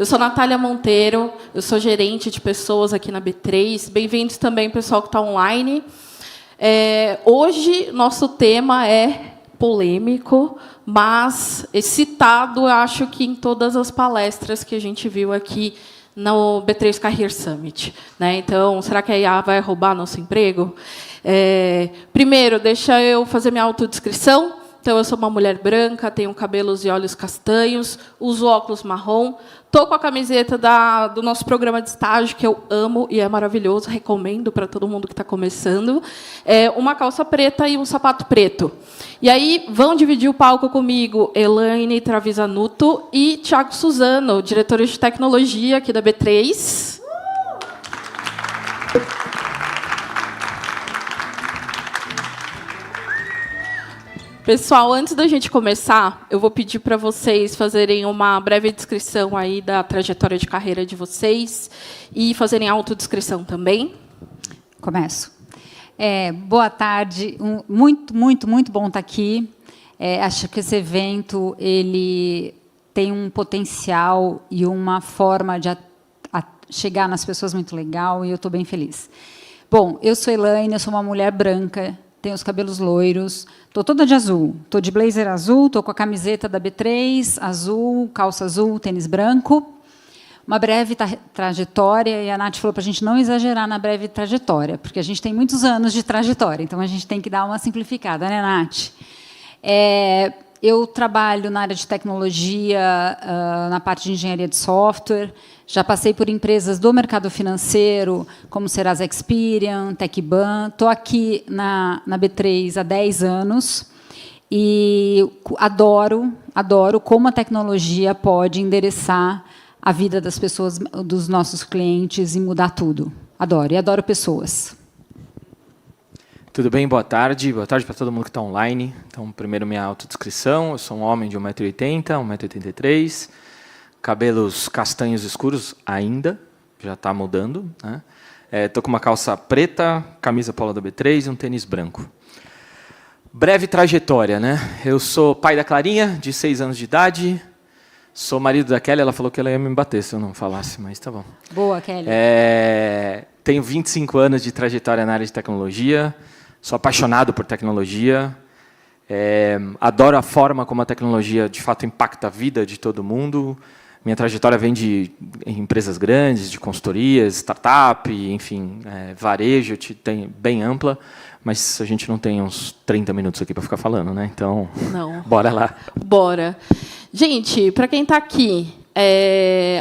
Eu sou Natália Monteiro, eu sou gerente de pessoas aqui na B3. Bem-vindos também, pessoal que está online. Hoje, nosso tema é polêmico, mas citado, eu acho que em todas as palestras que a gente viu aqui no B3 Career Summit, né? Então, será que a IA vai roubar nosso emprego? Primeiro, deixa eu fazer minha autodescrição. Então, eu sou uma mulher branca, tenho cabelos e olhos castanhos, uso óculos marrom, estou com a camiseta do nosso programa de estágio, que eu amo e é maravilhoso, recomendo para todo mundo que está começando, uma calça preta e um sapato preto. E aí, vão dividir o palco comigo Elaine Travisanuto e Thiago Suzano, diretores de tecnologia aqui da B3. Pessoal, antes da gente começar, eu vou pedir para vocês fazerem uma breve descrição aí da trajetória de carreira de vocês e fazerem autodescrição também. Começo. Boa tarde. Muito bom estar aqui. Acho que esse evento ele tem um potencial e uma forma de chegar nas pessoas muito legal e eu estou bem feliz. Bom, eu sou Elaine, eu sou uma mulher branca, tenho os cabelos loiros, estou toda de azul, estou de blazer azul, estou com a camiseta da B3, azul, calça azul, tênis branco. Uma breve trajetória, e a Nath falou para a gente não exagerar na breve trajetória, porque a gente tem muitos anos de trajetória, então a gente tem que dar uma simplificada, né, Nath? Eu trabalho na área de tecnologia, na parte de engenharia de software. Já passei por empresas do mercado financeiro, como Serasa Experian, TecBan. Estou aqui na B3 há 10 anos e adoro como a tecnologia pode endereçar a vida das pessoas, dos nossos clientes e mudar tudo. Adoro, e adoro pessoas. Tudo bem? Boa tarde para todo mundo que está online. Então, primeiro, minha autodescrição. Eu sou um homem de 1,80 m, 1,83 m, cabelos castanhos escuros ainda, já está mudando, né? Estou com uma calça preta, camisa polo da B3 e um tênis branco. Breve trajetória, né? Eu sou pai da Clarinha, de 6 anos de idade. Sou marido da Kelly, ela falou que ela ia me bater se eu não falasse, mas tá bom. Boa, Kelly. Tenho 25 anos de trajetória na área de tecnologia. Sou apaixonado por tecnologia, adoro a forma como a tecnologia, de fato, impacta a vida de todo mundo. Minha trajetória vem de empresas grandes, de consultorias, startup, enfim, varejo, tem bem ampla, mas a gente não tem uns 30 minutos aqui para ficar falando, né? Então, não. Bora lá. Bora. Gente, para quem está aqui,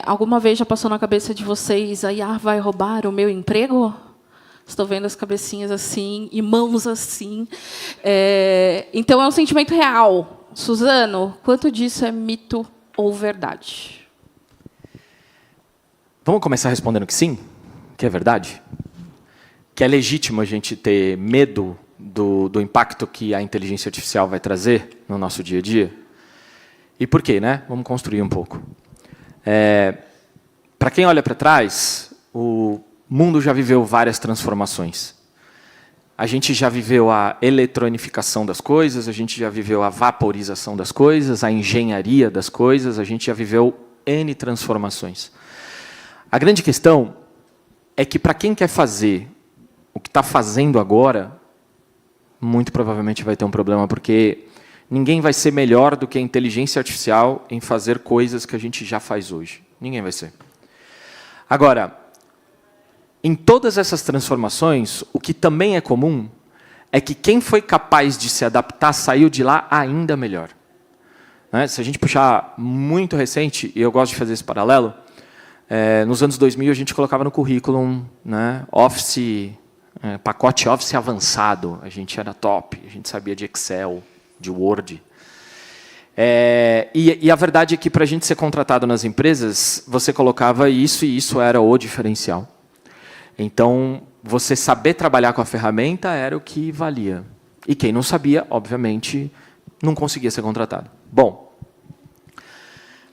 alguma vez já passou na cabeça de vocês, a IA vai roubar o meu emprego? Estou vendo as cabecinhas assim e mãos assim. Então, é um sentimento real. Suzano, quanto disso é mito ou verdade? Vamos começar respondendo que sim, que é verdade? Que é legítimo a gente ter medo do impacto que a inteligência artificial vai trazer no nosso dia a dia? E por quê, né? Vamos construir um pouco. Para quem olha para trás, o mundo já viveu várias transformações. A gente já viveu a eletronificação das coisas, a gente já viveu a vaporização das coisas, a engenharia das coisas, a gente já viveu N transformações. A grande questão é que, para quem quer fazer o que está fazendo agora, muito provavelmente vai ter um problema, porque ninguém vai ser melhor do que a inteligência artificial em fazer coisas que a gente já faz hoje. Ninguém vai ser. Agora, em todas essas transformações, o que também é comum é que quem foi capaz de se adaptar saiu de lá ainda melhor. Né? Se a gente puxar muito recente, e eu gosto de fazer esse paralelo, nos anos 2000 a gente colocava no currículo, né, pacote Office avançado, a gente era top, a gente sabia de Excel, de Word. E a verdade é que, para a gente ser contratado nas empresas, você colocava isso e isso era o diferencial. Então, você saber trabalhar com a ferramenta era o que valia. E quem não sabia, obviamente, não conseguia ser contratado. Bom,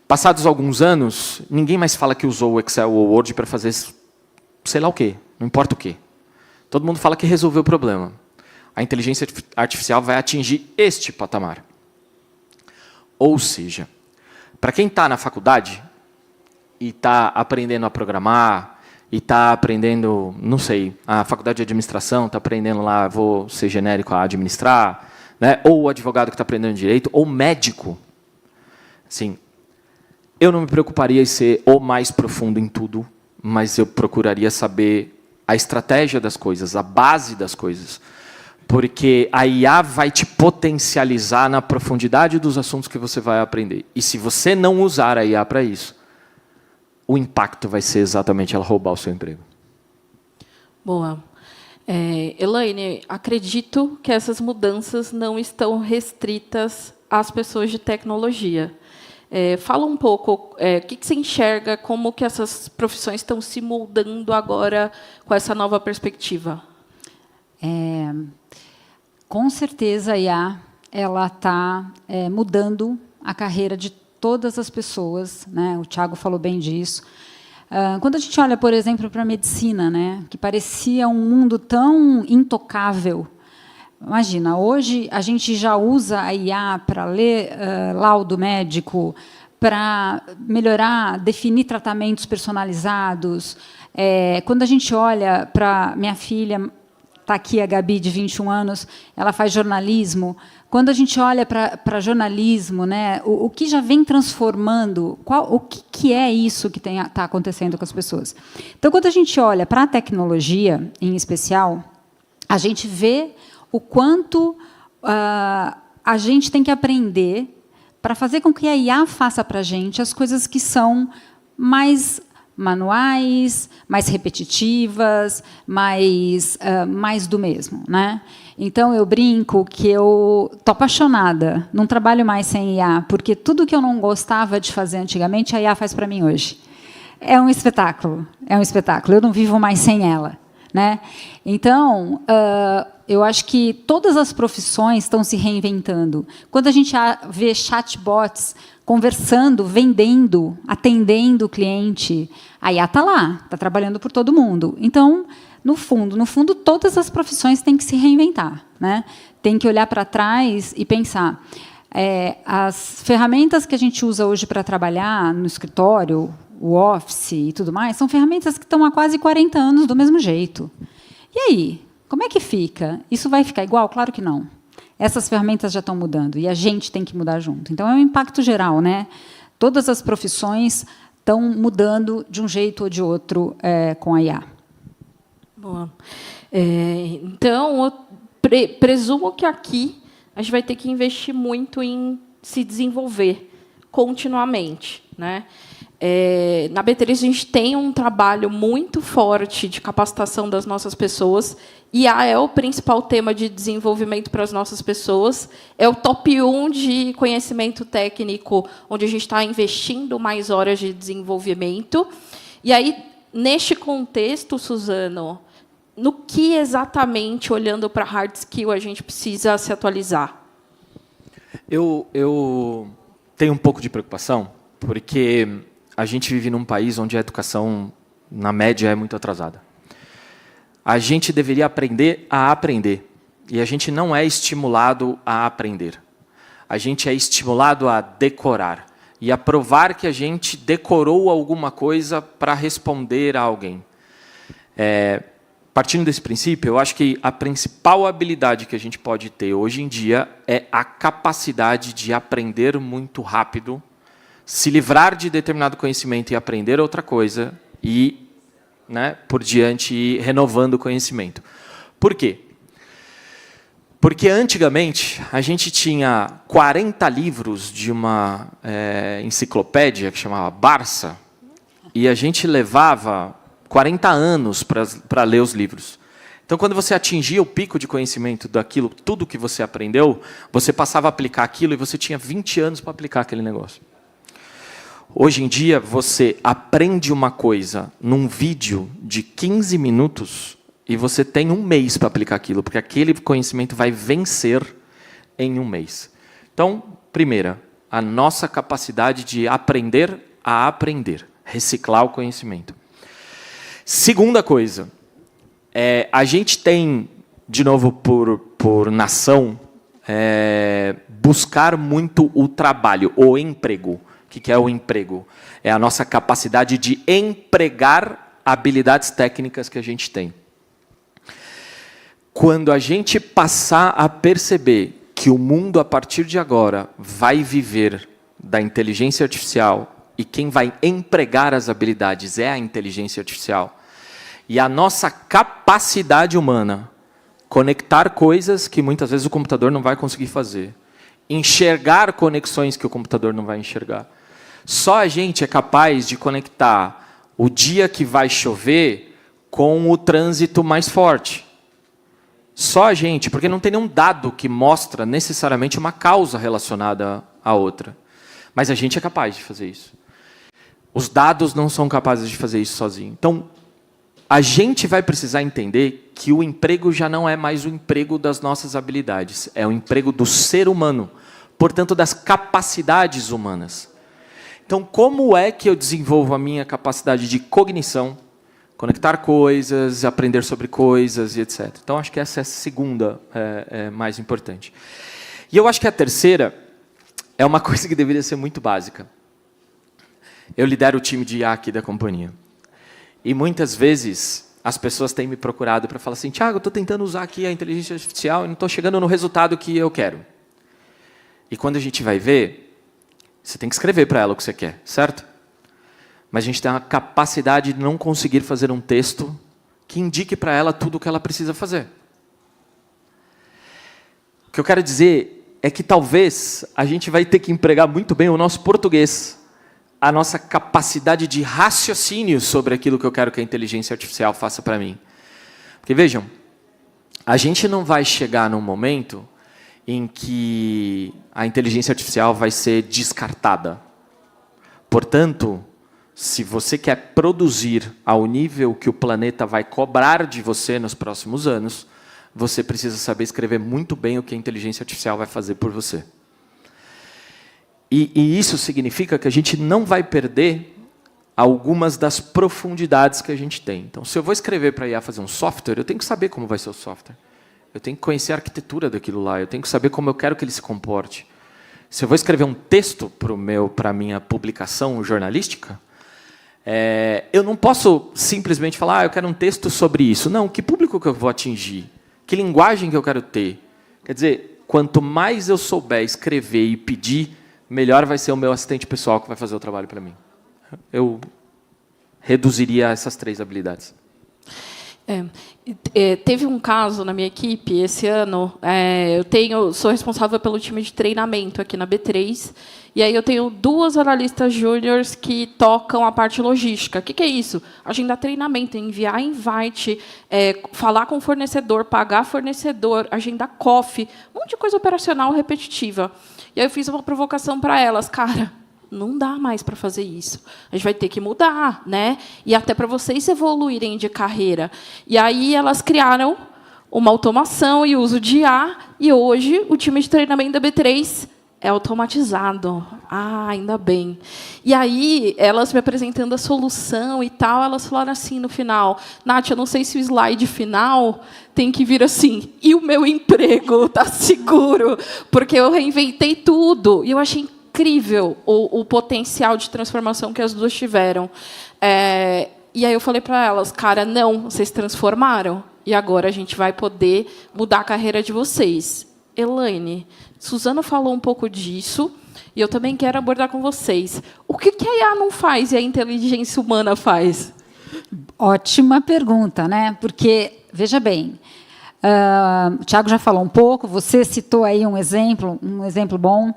passados alguns anos, ninguém mais fala que usou o Excel ou o Word para fazer sei lá o quê, não importa o quê. Todo mundo fala que resolveu o problema. A inteligência artificial vai atingir este patamar. Ou seja, para quem está na faculdade, e está aprendendo a programar, e está aprendendo, não sei, a faculdade de administração, está aprendendo lá, vou ser genérico, a administrar, né? Ou o advogado que está aprendendo direito, ou médico. Assim, eu não me preocuparia em ser o mais profundo em tudo, mas eu procuraria saber a estratégia das coisas, a base das coisas. Porque a IA vai te potencializar na profundidade dos assuntos que você vai aprender. E se você não usar a IA para isso, o impacto vai ser exatamente ela roubar o seu emprego. Boa. Elaine, acredito que essas mudanças não estão restritas às pessoas de tecnologia. Fala um pouco, o que você enxerga, como que essas profissões estão se moldando agora com essa nova perspectiva? Com certeza a IA está mudando a carreira de todas as pessoas, né? O Thiago falou bem disso. Quando a gente olha, por exemplo, para a medicina, né, que parecia um mundo tão intocável, imagina, hoje a gente já usa a IA para ler laudo médico, para melhorar, definir tratamentos personalizados. Quando a gente olha para minha filha, está aqui a Gabi, de 21 anos, ela faz jornalismo. Quando a gente olha para jornalismo, né, o que já vem transformando, o que é isso que está acontecendo com as pessoas? Então, quando a gente olha para a tecnologia, em especial, a gente vê o quanto a gente tem que aprender para fazer com que a IA faça para a gente as coisas que são mais manuais, mais repetitivas, mais do mesmo, né? Então, eu brinco que eu estou apaixonada, não trabalho mais sem IA, porque tudo que eu não gostava de fazer antigamente, a IA faz para mim hoje. É um espetáculo, eu não vivo mais sem ela, né? Então, eu acho que todas as profissões estão se reinventando. Quando a gente vê chatbots conversando, vendendo, atendendo o cliente, a IA está lá, está trabalhando por todo mundo. Então, no fundo, todas as profissões têm que se reinventar, né? Tem que olhar para trás e pensar. As ferramentas que a gente usa hoje para trabalhar no escritório, o Office e tudo mais, são ferramentas que estão há quase 40 anos do mesmo jeito. E aí, como é que fica? Isso vai ficar igual? Claro que não. Essas ferramentas já estão mudando e a gente tem que mudar junto. Então, é um impacto geral, né? Todas as profissões estão mudando de um jeito ou de outro com a IA. Boa. Então, eu presumo que aqui a gente vai ter que investir muito em se desenvolver continuamente, né? Na B3 a gente tem um trabalho muito forte de capacitação das nossas pessoas. IA é o principal tema de desenvolvimento para as nossas pessoas. É o top 1 de conhecimento técnico, onde a gente está investindo mais horas de desenvolvimento. E aí, neste contexto, Suzano, no que exatamente, olhando para hard skill, a gente precisa se atualizar? Eu tenho um pouco de preocupação, porque a gente vive num país onde a educação, na média, é muito atrasada. A gente deveria aprender a aprender, e a gente não é estimulado a aprender. A gente é estimulado a decorar, e a provar que a gente decorou alguma coisa para responder a alguém. Partindo desse princípio, eu acho que a principal habilidade que a gente pode ter hoje em dia é a capacidade de aprender muito rápido, se livrar de determinado conhecimento e aprender outra coisa, e, né, por diante, ir renovando o conhecimento. Por quê? Porque, antigamente, a gente tinha 40 livros de uma enciclopédia que chamava Barça, e a gente levava 40 anos para ler os livros. Então, quando você atingia o pico de conhecimento daquilo, tudo que você aprendeu, você passava a aplicar aquilo e você tinha 20 anos para aplicar aquele negócio. Hoje em dia, você aprende uma coisa num vídeo de 15 minutos e você tem um mês para aplicar aquilo, porque aquele conhecimento vai vencer em um mês. Então, primeira, a nossa capacidade de aprender a aprender, reciclar o conhecimento. Segunda coisa, a gente tem, de novo, por nação, buscar muito o trabalho, o emprego. que é o emprego? É a nossa capacidade de empregar habilidades técnicas que a gente tem. Quando a gente passar a perceber que o mundo, a partir de agora, vai viver da inteligência artificial e quem vai empregar as habilidades é a inteligência artificial, e a nossa capacidade humana, conectar coisas que muitas vezes o computador não vai conseguir fazer, enxergar conexões que o computador não vai enxergar. Só a gente é capaz de conectar o dia que vai chover com o trânsito mais forte. Só a gente, porque não tem nenhum dado que mostra necessariamente uma causa relacionada à outra. Mas a gente é capaz de fazer isso. Os dados não são capazes de fazer isso sozinho. Então, a gente vai precisar entender que o emprego já não é mais o emprego das nossas habilidades, é o emprego do ser humano, portanto, das capacidades humanas. Então, como é que eu desenvolvo a minha capacidade de cognição, conectar coisas, aprender sobre coisas e etc. Então, acho que essa é a segunda mais importante. E eu acho que a terceira é uma coisa que deveria ser muito básica. Eu lidero o time de IA aqui da companhia. E muitas vezes as pessoas têm me procurado para falar assim, Thiago, eu estou tentando usar aqui a inteligência artificial e não estou chegando no resultado que eu quero. E quando a gente vai ver, você tem que escrever para ela o que você quer, certo? Mas a gente tem a capacidade de não conseguir fazer um texto que indique para ela tudo o que ela precisa fazer. O que eu quero dizer é que talvez a gente vai ter que empregar muito bem o nosso português, a nossa capacidade de raciocínio sobre aquilo que eu quero que a inteligência artificial faça para mim. Porque, vejam, a gente não vai chegar num momento em que a inteligência artificial vai ser descartada. Portanto, se você quer produzir ao nível que o planeta vai cobrar de você nos próximos anos, você precisa saber escrever muito bem o que a inteligência artificial vai fazer por você. E isso significa que a gente não vai perder algumas das profundidades que a gente tem. Então, se eu vou escrever para a IA fazer um software, eu tenho que saber como vai ser o software. Eu tenho que conhecer a arquitetura daquilo lá, eu tenho que saber como eu quero que ele se comporte. Se eu vou escrever um texto para a minha publicação jornalística, eu não posso simplesmente falar, eu quero um texto sobre isso. Não, que público que eu vou atingir? Que linguagem que eu quero ter? Quer dizer, quanto mais eu souber escrever e pedir, melhor vai ser o meu assistente pessoal que vai fazer o trabalho para mim. Eu reduziria essas 3 habilidades. Teve um caso na minha equipe esse ano. Sou responsável pelo time de treinamento aqui na B3. E aí eu tenho 2 analistas júniores que tocam a parte logística. O que é isso? Agendar treinamento, enviar invite, falar com o fornecedor, pagar fornecedor, agendar coffee, um monte de coisa operacional repetitiva. E aí eu fiz uma provocação para elas, cara, não dá mais para fazer isso. A gente vai ter que mudar, né? E até para vocês evoluírem de carreira. E aí elas criaram uma automação e uso de IA, e hoje o time de treinamento da B3 é automatizado. Ainda bem. E aí, elas me apresentando a solução e tal, elas falaram assim no final, Nath, eu não sei se o slide final tem que vir assim, e o meu emprego está seguro, porque eu reinventei tudo. E eu achei incrível o potencial de transformação que as 2 tiveram. E aí eu falei para elas, cara, não, vocês transformaram, e agora a gente vai poder mudar a carreira de vocês. Elaine, Suzana falou um pouco disso, e eu também quero abordar com vocês. O que a IA não faz e a inteligência humana faz? Ótima pergunta, né? Porque, veja bem, o Thiago já falou um pouco, você citou aí um exemplo bom.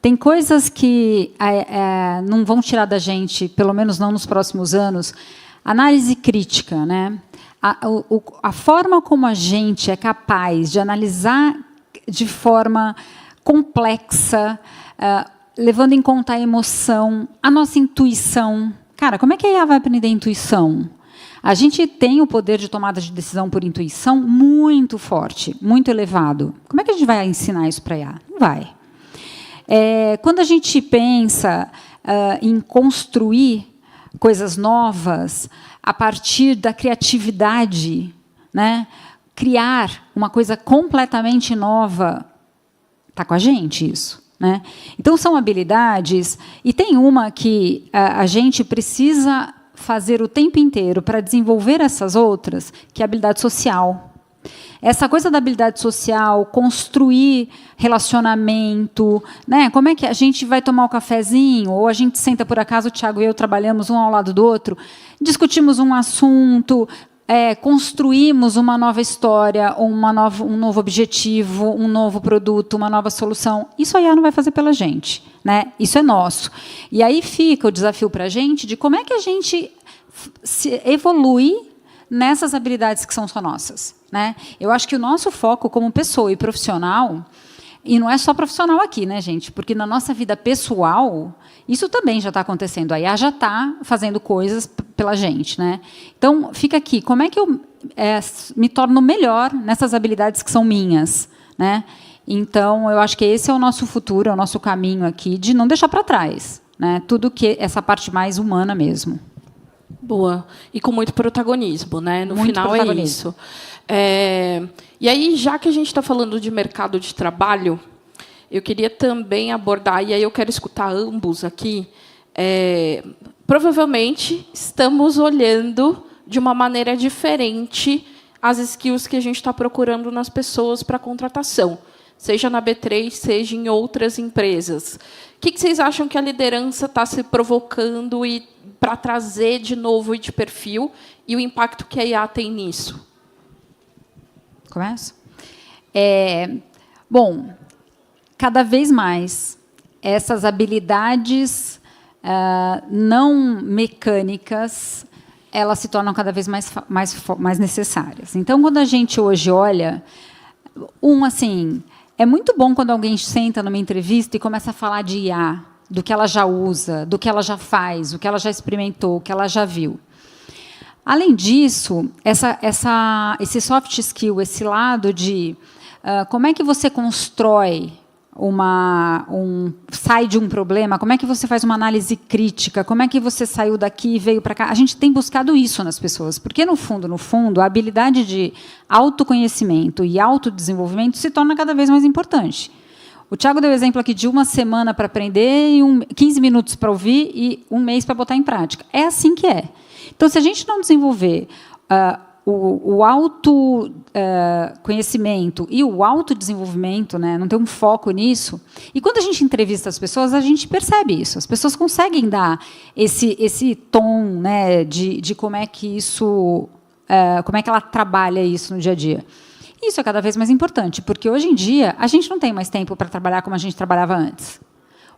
Tem coisas que não vão tirar da gente, pelo menos não nos próximos anos, análise crítica, né? A forma como a gente é capaz de analisar de forma complexa, levando em conta a emoção, a nossa intuição. Cara, como é que a IA vai aprender intuição? A gente tem o poder de tomada de decisão por intuição muito forte, muito elevado. Como é que a gente vai ensinar isso para a IA? Não vai. Quando a gente pensa em construir coisas novas a partir da criatividade, né? Criar uma coisa completamente nova, está com a gente isso. né? Então, são habilidades, e tem uma que a gente precisa fazer o tempo inteiro para desenvolver essas outras, que é a habilidade social. Essa coisa da habilidade social, construir relacionamento, né? Como é que a gente vai tomar um cafezinho, ou a gente senta, por acaso, o Thiago e eu trabalhamos um ao lado do outro, discutimos um assunto, construímos uma nova história, um novo objetivo, um novo produto, uma nova solução. Isso a IA não vai fazer pela gente, né? Isso é nosso. E aí fica o desafio para a gente de como é que a gente se evolui nessas habilidades que são só nossas, né? Eu acho que o nosso foco como pessoa e profissional, e não é só profissional aqui, né, gente? Porque na nossa vida pessoal, isso também já está acontecendo. A IA já está fazendo coisas pela gente, né? Então, fica aqui. Como é que eu me torno melhor nessas habilidades que são minhas, né? Então, eu acho que esse é o nosso futuro, é o nosso caminho aqui, de não deixar para trás, né? Tudo que essa parte mais humana mesmo. Boa. E com muito protagonismo, né? No Muito final é isso. E aí, já que a gente está falando de mercado de trabalho, eu queria também abordar, e aí eu quero escutar ambos aqui, provavelmente estamos olhando de uma maneira diferente as skills que a gente está procurando nas pessoas para contratação, seja na B3, seja em outras empresas. O que vocês acham que a liderança está se provocando para trazer de novo e de perfil, e o impacto que a IA tem nisso? Começo? Bom, cada vez mais, essas habilidades não mecânicas, elas se tornam cada vez mais necessárias. Então, quando a gente hoje olha, assim, é muito bom quando alguém senta numa entrevista e começa a falar de IA, do que ela já usa, do que ela já faz, o que ela já experimentou, o que ela já viu. Além disso, esse soft skill, esse lado de como é que você constrói sai de um problema, como é que você faz uma análise crítica, como é que você saiu daqui e veio para cá. A gente tem buscado isso nas pessoas, porque, no fundo, a habilidade de autoconhecimento e autodesenvolvimento se torna cada vez mais importante. O Thiago deu exemplo aqui de uma semana para aprender, 15 minutos para ouvir e um mês para botar em prática. É assim que é. Então, se a gente não desenvolver o autoconhecimento e o autodesenvolvimento, né, não ter um foco nisso, e quando a gente entrevista as pessoas, a gente percebe isso. As pessoas conseguem dar esse tom, né, de como é que isso, como é que ela trabalha isso no dia a dia. Isso é cada vez mais importante, porque hoje em dia a gente não tem mais tempo para trabalhar como a gente trabalhava antes.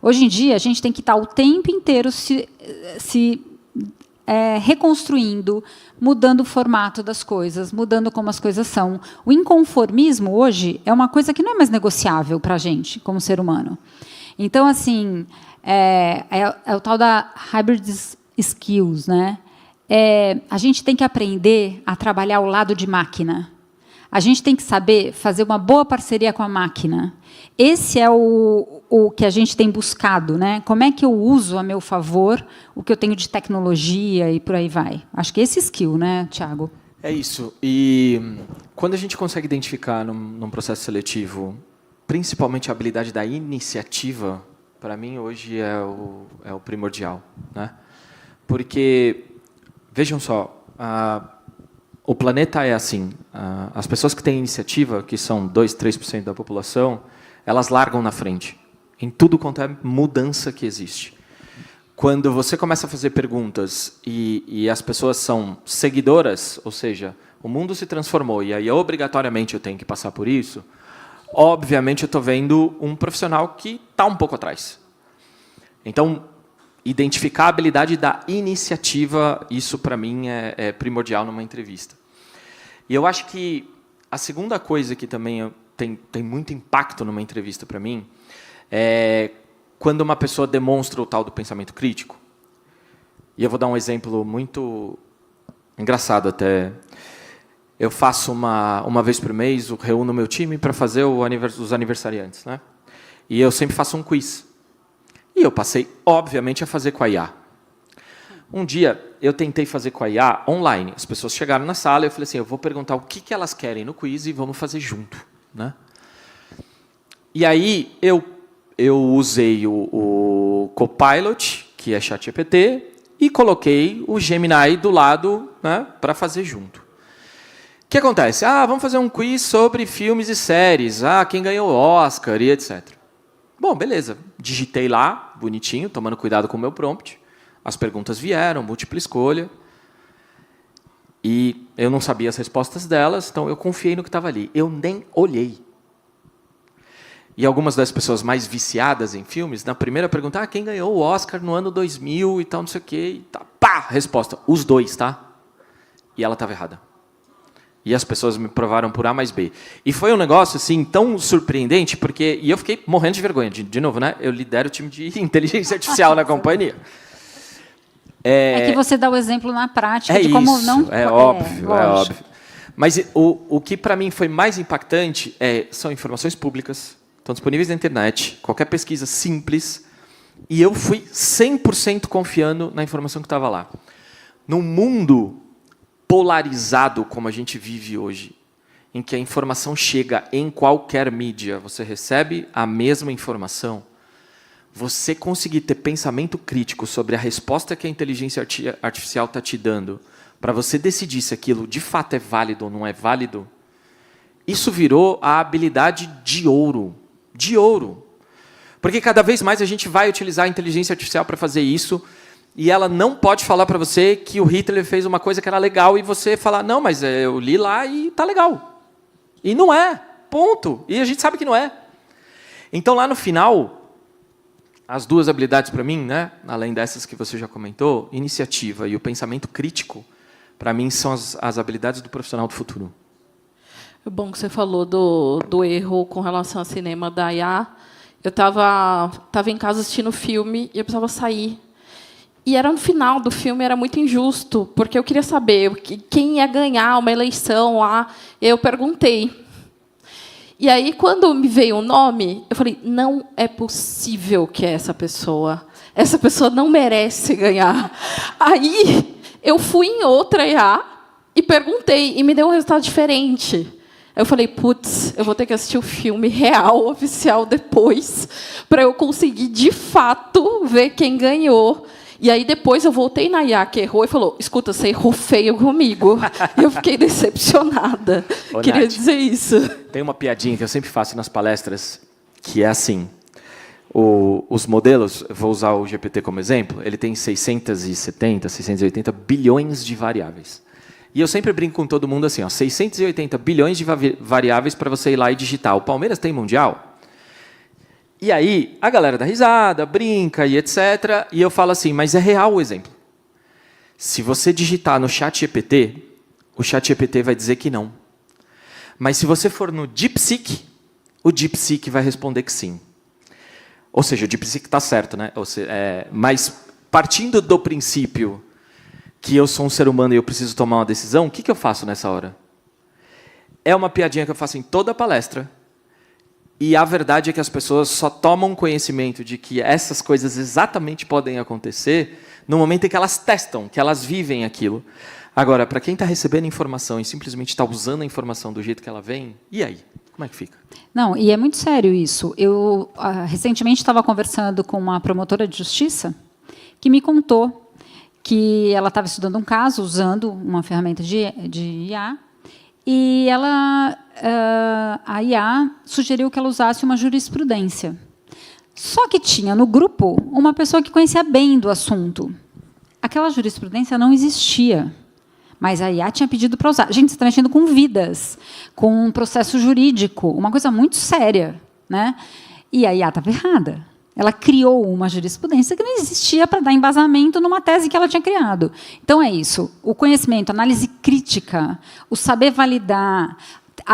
Hoje em dia a gente tem que estar o tempo inteiro se reconstruindo, mudando o formato das coisas, mudando como as coisas são. O inconformismo hoje é uma coisa que não é mais negociável para a gente, como ser humano. Então, assim, é o tal da hybrid skills, né? A gente tem que aprender a trabalhar ao lado de máquina. A gente tem que saber fazer uma boa parceria com a máquina. Esse é o que a gente tem buscado, né? Como é que eu uso a meu favor o que eu tenho de tecnologia e por aí vai. Acho que esse skill, né, Thiago? É isso. E quando a gente consegue identificar num processo seletivo, principalmente a habilidade da iniciativa, para mim hoje é o primordial, né? Porque, vejam só, o planeta é assim. As pessoas que têm iniciativa, que são 2, 3% da população, elas largam na frente em tudo quanto é mudança que existe. Quando você começa a fazer perguntas e as pessoas são seguidoras, ou seja, o mundo se transformou e aí obrigatoriamente eu tenho que passar por isso, obviamente eu estou vendo um profissional que está um pouco atrás. Então, identificar a habilidade da iniciativa, isso para mim é primordial numa entrevista. E eu acho que a segunda coisa que também tem muito impacto numa entrevista para mim é quando uma pessoa demonstra o tal do pensamento crítico. E eu vou dar um exemplo muito engraçado até. Eu faço uma vez por mês, eu reúno meu time para fazer os aniversariantes, né? E eu sempre faço um quiz. E eu passei, obviamente, a fazer com a IA. Um dia, eu tentei fazer com a IA online. As pessoas chegaram na sala e eu falei assim, eu vou perguntar o que elas querem no quiz e vamos fazer junto, né? E aí, eu eu usei o Copilot, que é ChatGPT, e coloquei o Gemini do lado, né, para fazer junto. O que acontece? Vamos fazer um quiz sobre filmes e séries. Quem ganhou o Oscar e etc. Bom, beleza. Digitei lá, bonitinho, tomando cuidado com o meu prompt. As perguntas vieram, múltipla escolha. E eu não sabia as respostas delas, então eu confiei no que estava ali. Eu nem olhei. E algumas das pessoas mais viciadas em filmes, na primeira pergunta, quem ganhou o Oscar no ano 2000 e tal, não sei o quê. E tá, pá, resposta, os dois, tá? E ela estava errada. E as pessoas me provaram por A mais B. E foi um negócio assim tão surpreendente, porque e eu fiquei morrendo de vergonha. De novo, né? Eu lidero o time de inteligência artificial na companhia. É que você dá o exemplo na prática de isso, como não... É óbvio. Mas o que para mim foi mais impactante são informações públicas, estão disponíveis na internet, qualquer pesquisa simples, e eu fui 100% confiando na informação que estava lá. Num mundo polarizado como a gente vive hoje, em que a informação chega em qualquer mídia, você recebe a mesma informação, você conseguir ter pensamento crítico sobre a resposta que a inteligência artificial está te dando, para você decidir se aquilo de fato é válido ou não é válido, isso virou a habilidade de ouro. De ouro. Porque cada vez mais a gente vai utilizar a inteligência artificial para fazer isso, e ela não pode falar para você que o Hitler fez uma coisa que era legal, e você falar, não, mas eu li lá e está legal. E não é. Ponto. E a gente sabe que não é. Então, lá no final... As duas habilidades para mim, né, além dessas que você já comentou, iniciativa e o pensamento crítico, para mim são as habilidades do profissional do futuro. É bom que você falou do erro com relação ao cinema da IA. Eu estava em casa assistindo o filme e eu precisava sair. E era no final do filme, era muito injusto, porque eu queria saber quem ia ganhar uma eleição lá. Eu perguntei. E aí, quando me veio o nome, eu falei, não é possível que é essa pessoa. Essa pessoa não merece ganhar. Aí, eu fui em outra IA e perguntei, e me deu um resultado diferente. Eu falei, putz, eu vou ter que assistir o filme real, oficial, depois, para eu conseguir, de fato, ver quem ganhou. E aí, depois, eu voltei na IA que errou e falou, escuta, você errou feio comigo. E eu fiquei decepcionada. Queria Nath, dizer isso. Tem uma piadinha que eu sempre faço nas palestras, que é assim, os modelos, vou usar o GPT como exemplo, ele tem 670, 680 bilhões de variáveis. E eu sempre brinco com todo mundo assim, 680 bilhões de variáveis para você ir lá e digitar. O Palmeiras tem Mundial? E aí, a galera dá risada, brinca e etc. E eu falo assim, mas é real o exemplo. Se você digitar no ChatGPT, o ChatGPT vai dizer que não. Mas se você for no DeepSeek, o DeepSeek vai responder que sim. Ou seja, o DeepSeek está certo, né? Mas partindo do princípio que eu sou um ser humano e eu preciso tomar uma decisão, o que eu faço nessa hora? É uma piadinha que eu faço em toda a palestra. E a verdade é que as pessoas só tomam conhecimento de que essas coisas exatamente podem acontecer no momento em que elas testam, que elas vivem aquilo. Agora, para quem está recebendo informação e simplesmente está usando a informação do jeito que ela vem, e aí? Como é que fica? Não, e é muito sério isso. Eu recentemente estava conversando com uma promotora de justiça que me contou que ela estava estudando um caso usando uma ferramenta de IA, e a IA sugeriu que ela usasse uma jurisprudência. Só que tinha no grupo uma pessoa que conhecia bem do assunto. Aquela jurisprudência não existia, mas a IA tinha pedido para usar. Gente, você está mexendo com vidas, com um processo jurídico, uma coisa muito séria, né? E a IA estava errada. Ela criou uma jurisprudência que não existia para dar embasamento numa tese que ela tinha criado. Então, é isso. O conhecimento, a análise crítica, o saber validar,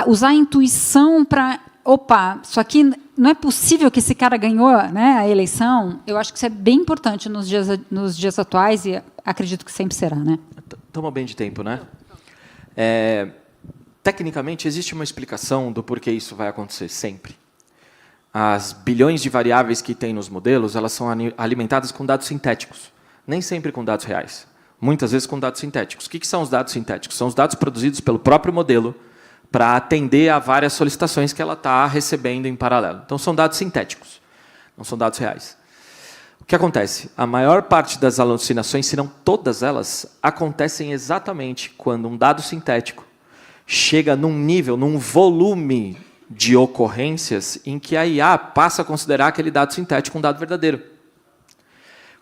usar a intuição para... Opa, isso aqui não é possível que esse cara ganhou, né, a eleição. Eu acho que isso é bem importante nos dias atuais e acredito que sempre será, né? Toma bem de tempo, né? Tecnicamente, existe uma explicação do porquê isso vai acontecer sempre. As bilhões de variáveis que tem nos modelos, elas são alimentadas com dados sintéticos, nem sempre com dados reais. Muitas vezes com dados sintéticos. O que são os dados sintéticos? São os dados produzidos pelo próprio modelo para atender a várias solicitações que ela está recebendo em paralelo. Então, são dados sintéticos. não são dados reais. O que acontece? A maior parte das alucinações, se não todas elas, acontecem exatamente quando um dado sintético chega num nível, num volume de ocorrências em que a IA passa a considerar aquele dado sintético um dado verdadeiro.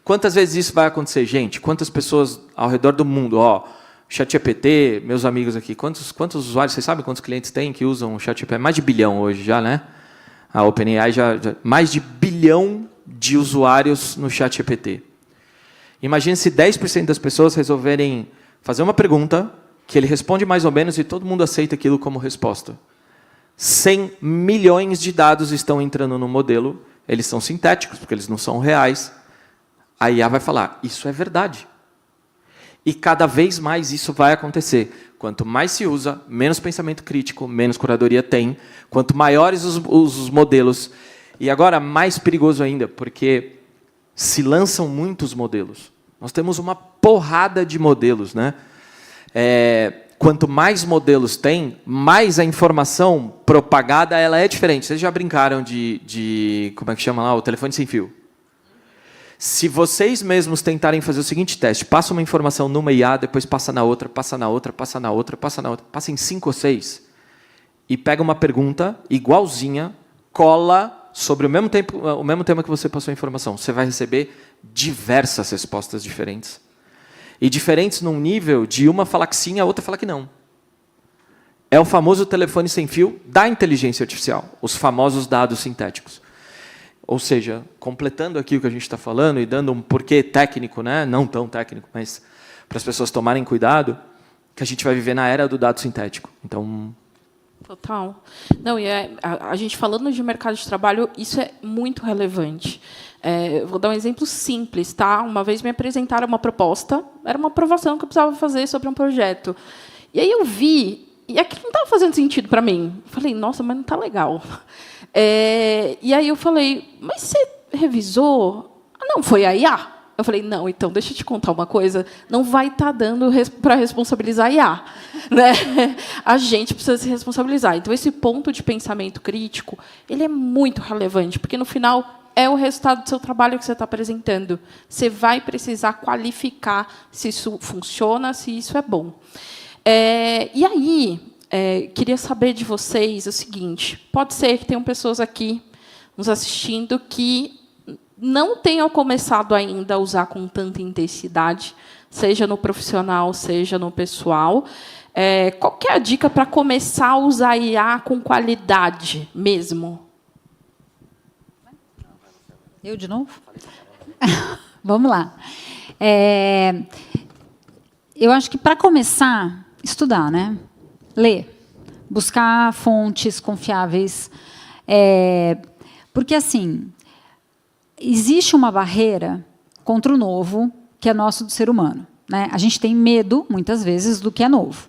Quantas vezes isso vai acontecer, gente? Quantas pessoas ao redor do mundo, ChatGPT, meus amigos aqui, quantos usuários, vocês sabem quantos clientes tem que usam o ChatGPT? Mais de bilhão hoje já, né? A OpenAI já mais de bilhão de usuários no ChatGPT. Imagine se 10% das pessoas resolverem fazer uma pergunta que ele responde mais ou menos e todo mundo aceita aquilo como resposta. 100 milhões de dados estão entrando no modelo, eles são sintéticos, porque eles não são reais. A IA vai falar, isso é verdade. E cada vez mais isso vai acontecer. Quanto mais se usa, menos pensamento crítico, menos curadoria tem. Quanto maiores os modelos. E agora, mais perigoso ainda, porque se lançam muitos modelos. Nós temos uma porrada de modelos, né? Quanto mais modelos tem, mais a informação propagada ela é diferente. Vocês já brincaram de como é que chama lá? O telefone sem fio. Se vocês mesmos tentarem fazer o seguinte teste, passa uma informação numa IA, depois passa na outra, passa na outra, passa na outra, passa na outra, passa em 5 ou 6, e pega uma pergunta igualzinha, cola sobre o mesmo tema que você passou a informação. Você vai receber diversas respostas diferentes. E diferentes num nível de uma falar que sim, a outra falar que não. É o famoso telefone sem fio da inteligência artificial, os famosos dados sintéticos. Ou seja, completando aqui o que a gente está falando e dando um porquê técnico, né? Não tão técnico, mas para as pessoas tomarem cuidado, que a gente vai viver na era do dado sintético. Então, total. Não, e a gente falando de mercado de trabalho, isso é muito relevante. Vou dar um exemplo simples, tá? Uma vez me apresentaram uma proposta, era uma aprovação que eu precisava fazer sobre um projeto. E aí eu vi, e aquilo não estava fazendo sentido para mim. Eu falei, nossa, mas não está legal. E aí eu falei, mas você revisou? Ah, não, foi a IA. Eu falei, não, então, deixa eu te contar uma coisa, não vai estar dando para responsabilizar a IA. Né? A gente precisa se responsabilizar. Então, esse ponto de pensamento crítico ele é muito relevante, porque, no final, é o resultado do seu trabalho que você está apresentando. Você vai precisar qualificar se isso funciona, se isso é bom. E aí, queria saber de vocês o seguinte, pode ser que tenham pessoas aqui nos assistindo que não tenham começado ainda a usar com tanta intensidade, seja no profissional, seja no pessoal. Qual que é a dica para começar a usar IA com qualidade mesmo? Eu de novo? Vamos lá. Eu acho que, para começar, estudar, né? Ler. Buscar fontes confiáveis. Porque, assim, existe uma barreira contra o novo, que é nosso do ser humano. Né? A gente tem medo, muitas vezes, do que é novo.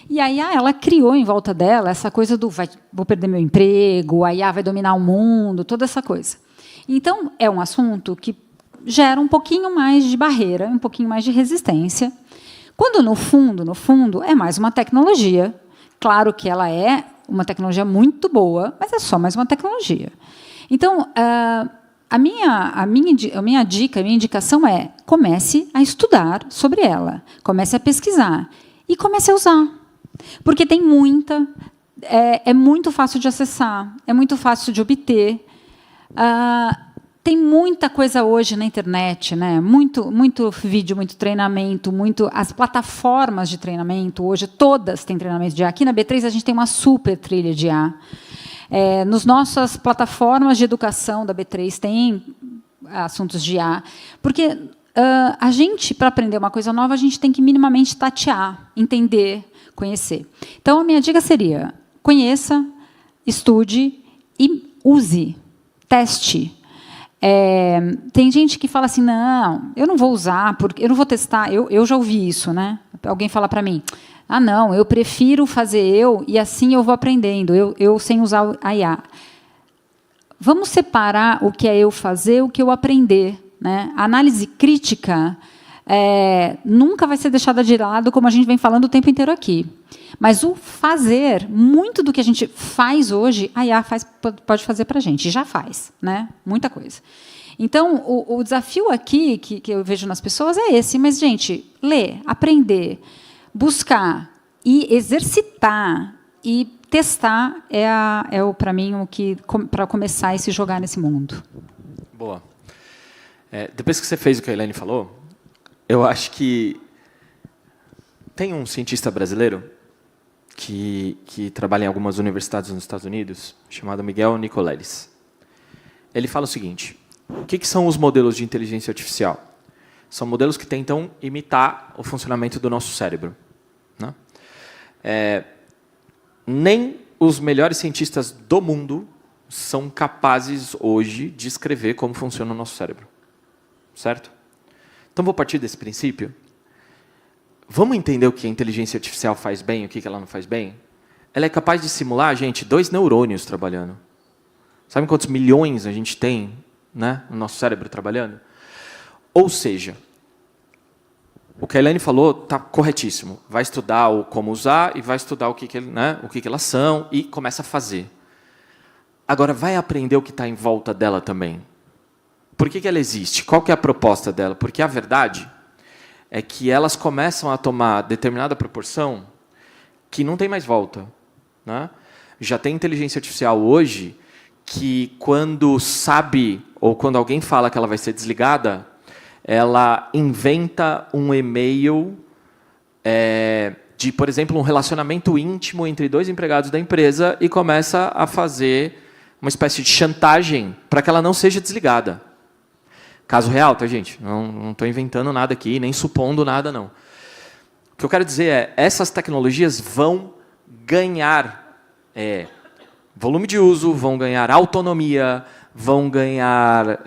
E a IA, ela criou em volta dela essa coisa do vou perder meu emprego, a IA vai dominar o mundo, toda essa coisa. Então, é um assunto que gera um pouquinho mais de barreira, um pouquinho mais de resistência, quando, no fundo, é mais uma tecnologia. Claro que ela é uma tecnologia muito boa, mas é só mais uma tecnologia. Então, a minha dica, a minha indicação é comece a estudar sobre ela, comece a pesquisar e comece a usar. Porque tem muita, é muito fácil de acessar, é muito fácil de obter. Tem muita coisa hoje na internet, né? Muito vídeo, muito treinamento, as plataformas de treinamento, hoje todas têm treinamento de IA. Aqui na B3 a gente tem uma super trilha de IA. Nas nossas plataformas de educação da B3 tem assuntos de IA. Porque a gente, para aprender uma coisa nova, a gente tem que minimamente tatear, entender, conhecer. Então, a minha dica seria, conheça, estude e use, teste. Tem gente que fala assim, não, eu não vou usar, porque eu não vou testar. Eu já ouvi isso, né? Alguém fala para mim, não, eu prefiro fazer e assim eu vou aprendendo, eu sem usar a IA. Vamos separar o que é eu fazer, o que eu aprender. Né? A análise crítica nunca vai ser deixada de lado, como a gente vem falando o tempo inteiro aqui. Mas o fazer, muito do que a gente faz hoje, a IA pode fazer para a gente, já faz, né? Muita coisa. Então, o desafio aqui, que eu vejo nas pessoas, é esse. Mas, gente, ler, aprender, buscar e exercitar e testar para mim, para começar e se jogar nesse mundo. Boa. Depois que você fez o que a Elaine falou, eu acho que tem um cientista brasileiro que trabalha em algumas universidades nos Estados Unidos, chamado Miguel Nicoleles. Ele fala o seguinte: o que são os modelos de inteligência artificial? São modelos que tentam imitar o funcionamento do nosso cérebro, né? Nem os melhores cientistas do mundo são capazes hoje de escrever como funciona o nosso cérebro, certo? Então vou partir desse princípio. Vamos entender o que a inteligência artificial faz bem e o que ela não faz bem? Ela é capaz de simular, gente, 2 neurônios trabalhando. Sabe quantos milhões a gente tem, né, no nosso cérebro trabalhando? Ou seja, o que a Elaine falou está corretíssimo. Vai estudar o como usar e vai estudar o que elas são e começa a fazer. Agora, vai aprender o que está em volta dela também. Por que ela existe? Qual que é a proposta dela? Porque a verdade é que elas começam a tomar determinada proporção que não tem mais volta, né? Já tem inteligência artificial hoje que, quando sabe, ou quando alguém fala que ela vai ser desligada, ela inventa um e-mail de, por exemplo, um relacionamento íntimo entre 2 empregados da empresa e começa a fazer uma espécie de chantagem para que ela não seja desligada. Caso real, tá, gente? Não estou inventando nada aqui, nem supondo nada, não. O que eu quero dizer é, essas tecnologias vão ganhar volume de uso, vão ganhar autonomia, vão ganhar...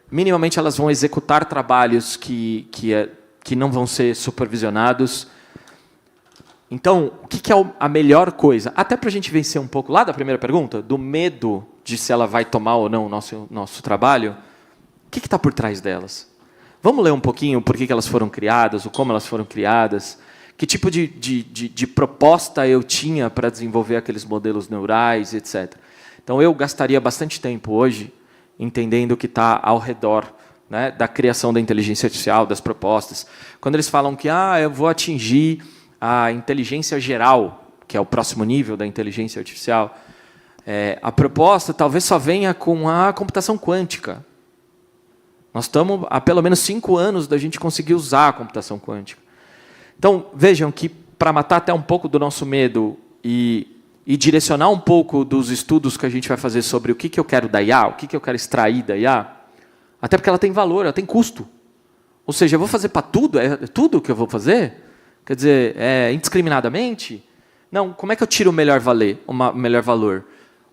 minimamente, elas vão executar trabalhos que não vão ser supervisionados. Então, o que é a melhor coisa? Até para a gente vencer um pouco lá da primeira pergunta, do medo de se ela vai tomar ou não o nosso trabalho, o que está por trás delas? Vamos ler um pouquinho por que elas foram criadas, ou como elas foram criadas, que tipo de proposta eu tinha para desenvolver aqueles modelos neurais, etc. Então, eu gastaria bastante tempo hoje entendendo o que está ao redor, né, da criação da inteligência artificial, das propostas. Quando eles falam que eu vou atingir a inteligência geral, que é o próximo nível da inteligência artificial, a proposta talvez só venha com a computação quântica. Nós estamos há pelo menos 5 anos da gente conseguir usar a computação quântica. Então, vejam que, para matar até um pouco do nosso medo e direcionar um pouco dos estudos que a gente vai fazer sobre o que eu quero da IA, o que eu quero extrair da IA, até porque ela tem valor, ela tem custo. Ou seja, eu vou fazer para tudo? É tudo que eu vou fazer? Quer dizer, indiscriminadamente? Não, como é que eu tiro o melhor valor?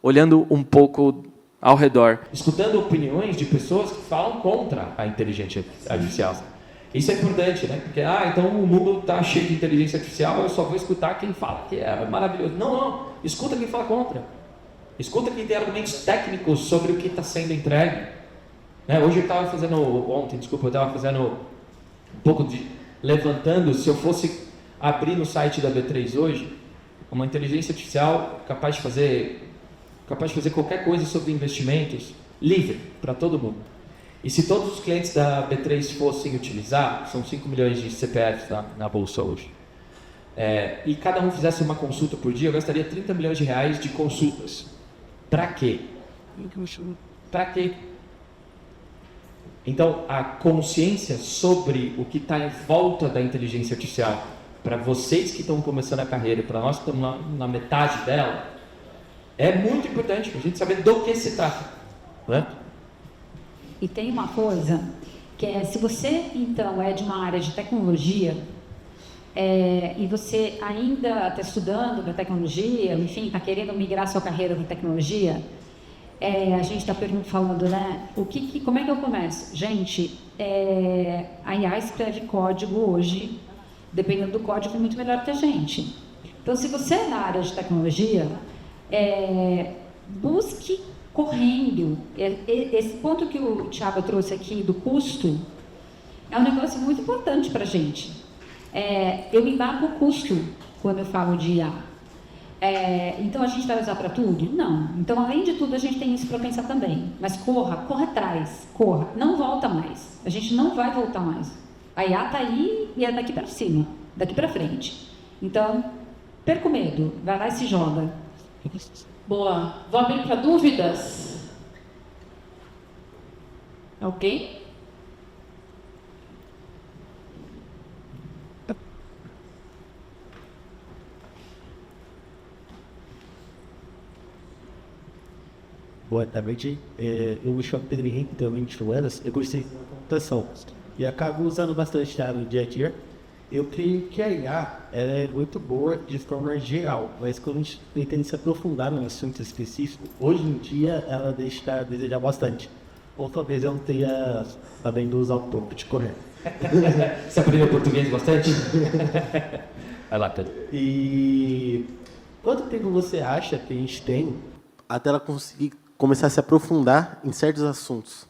Olhando um pouco ao redor. Escutando opiniões de pessoas que falam contra a inteligência artificial. Isso é importante, né? Porque, então o mundo está cheio de inteligência artificial, eu só vou escutar quem fala que é maravilhoso. Não. Escuta quem fala contra. Escuta quem tem argumentos técnicos sobre o que está sendo entregue. Né? Hoje eu estava fazendo, eu estava fazendo um pouco de... levantando, se eu fosse abrir no site da B3 hoje, uma inteligência artificial capaz de fazer qualquer coisa sobre investimentos, livre, para todo mundo. E se todos os clientes da B3 fossem utilizar, são 5 milhões de CPFs na bolsa hoje, e cada um fizesse uma consulta por dia, eu gastaria 30 milhões de reais de consultas. Para quê? Para quê? Então, a consciência sobre o que está em volta da inteligência artificial, para vocês que estão começando a carreira, para nós que estamos na metade dela, é muito importante para a gente saber do que se trata, né? E tem uma coisa, que se você, então, é de uma área de tecnologia, e você ainda está estudando para tecnologia, enfim, está querendo migrar sua carreira para tecnologia, a gente está falando, né, como é que eu começo? Gente, a IA escreve código hoje, dependendo do código, é muito melhor que a gente. Então, se você é da área de tecnologia, busque correndo. Esse ponto que o Thiago trouxe aqui do custo, É um negócio muito importante para a gente. Eu embarco o custo quando eu falo de IA. Então a gente vai usar para tudo? Não. Então, além de tudo, a gente tem isso para pensar também. Mas corra atrás, corra. Não volta mais. A gente não vai voltar mais. A IA está aí e é daqui para cima, daqui para frente. Então, perca o medo, vai lá e se joga. Boa. Vou abrir para dúvidas. Alguém? Boa tarde. Eu me chamo Pedro Henrique, tenho 21 anos. Eu gostei da computação e acabo usando bastante ela no dia a dia. Eu creio que a IA é muito boa de forma geral, mas quando a gente pretende se aprofundar num assunto específico, hoje em dia ela deixa a desejar bastante. Ou talvez eu não tenha sabendo usar o prompt correto. Você aprendeu português bastante? Vai lá, Pedro. E quanto tempo você acha que a gente tem até ela conseguir começar a se aprofundar em certos assuntos?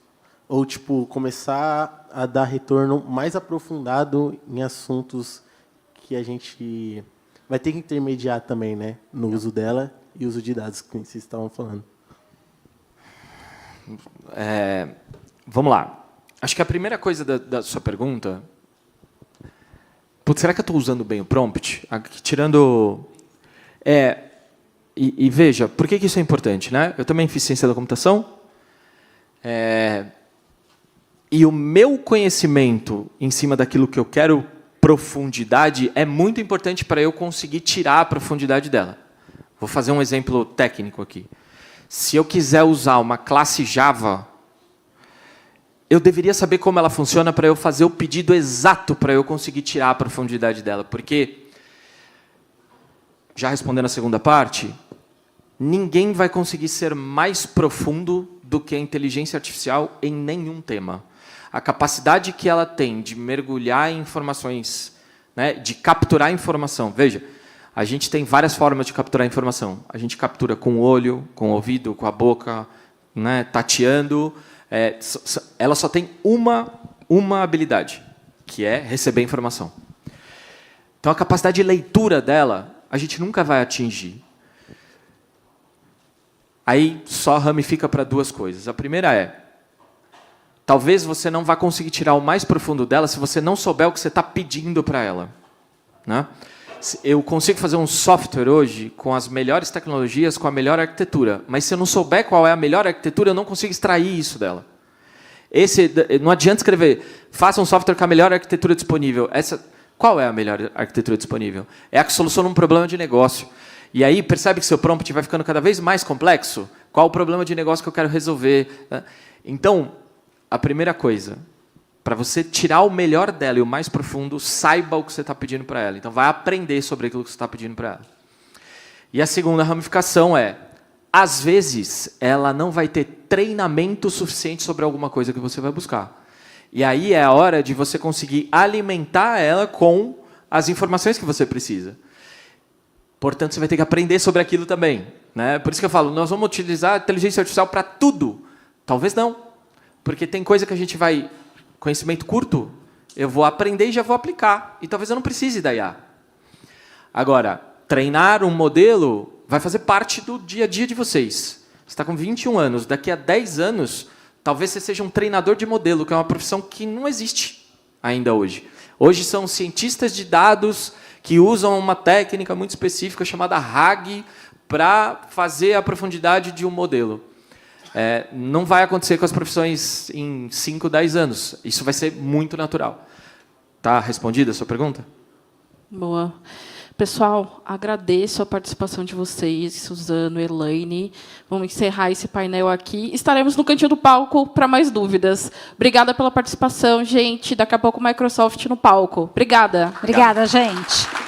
Ou, tipo, começar a dar retorno mais aprofundado em assuntos que a gente vai ter que intermediar também, né? No uso dela e uso de dados que vocês estavam falando. Vamos lá. Acho que a primeira coisa da sua pergunta... Putz, será que eu estou usando bem o prompt? Tirando... E veja, por que isso é importante, né? Eu também fiz ciência da computação. E o meu conhecimento em cima daquilo que eu quero profundidade é muito importante para eu conseguir tirar a profundidade dela. Vou fazer um exemplo técnico aqui. Se eu quiser usar uma classe Java, eu deveria saber como ela funciona para eu fazer o pedido exato para eu conseguir tirar a profundidade dela. Porque, já respondendo a segunda parte, ninguém vai conseguir ser mais profundo do que a inteligência artificial em nenhum tema. A capacidade que ela tem de mergulhar em informações, né, de capturar informação. Veja, a gente tem várias formas de capturar informação. A gente captura com o olho, com o ouvido, com a boca, né, tateando. Ela só tem uma habilidade, que é receber informação. Então, a capacidade de leitura dela, a gente nunca vai atingir. Aí só ramifica para duas coisas. A primeira talvez você não vá conseguir tirar o mais profundo dela se você não souber o que você está pedindo para ela. Né? Eu consigo fazer um software hoje com as melhores tecnologias, com a melhor arquitetura, mas se eu não souber qual é a melhor arquitetura, eu não consigo extrair isso dela. Não adianta escrever, faça um software com a melhor arquitetura disponível. Qual é a melhor arquitetura disponível? É a que soluciona um problema de negócio. E aí, percebe que seu prompt vai ficando cada vez mais complexo? Qual o problema de negócio que eu quero resolver? Então, a primeira coisa, para você tirar o melhor dela e o mais profundo, saiba o que você está pedindo para ela. Então, vai aprender sobre aquilo que você está pedindo para ela. E a segunda ramificação às vezes, ela não vai ter treinamento suficiente sobre alguma coisa que você vai buscar. E aí é a hora de você conseguir alimentar ela com as informações que você precisa. Portanto, você vai ter que aprender sobre aquilo também. Né? Por isso que eu falo, nós vamos utilizar a inteligência artificial para tudo. Talvez não. Porque tem coisa que a gente vai... Conhecimento curto, eu vou aprender e já vou aplicar. E talvez eu não precise da IA. Agora, treinar um modelo vai fazer parte do dia a dia de vocês. Você está com 21 anos. Daqui a 10 anos, talvez você seja um treinador de modelo, que é uma profissão que não existe ainda hoje. Hoje são cientistas de dados que usam uma técnica muito específica chamada RAG para fazer a profundidade de um modelo. Não vai acontecer com as profissões em 5, 10 anos. Isso vai ser muito natural. Está respondida a sua pergunta? Boa. Pessoal, agradeço a participação de vocês, Suzano, Elaine. Vamos encerrar esse painel aqui. Estaremos no cantinho do palco para mais dúvidas. Obrigada pela participação, gente. Daqui a pouco, Microsoft no palco. Obrigada. Obrigada, gente.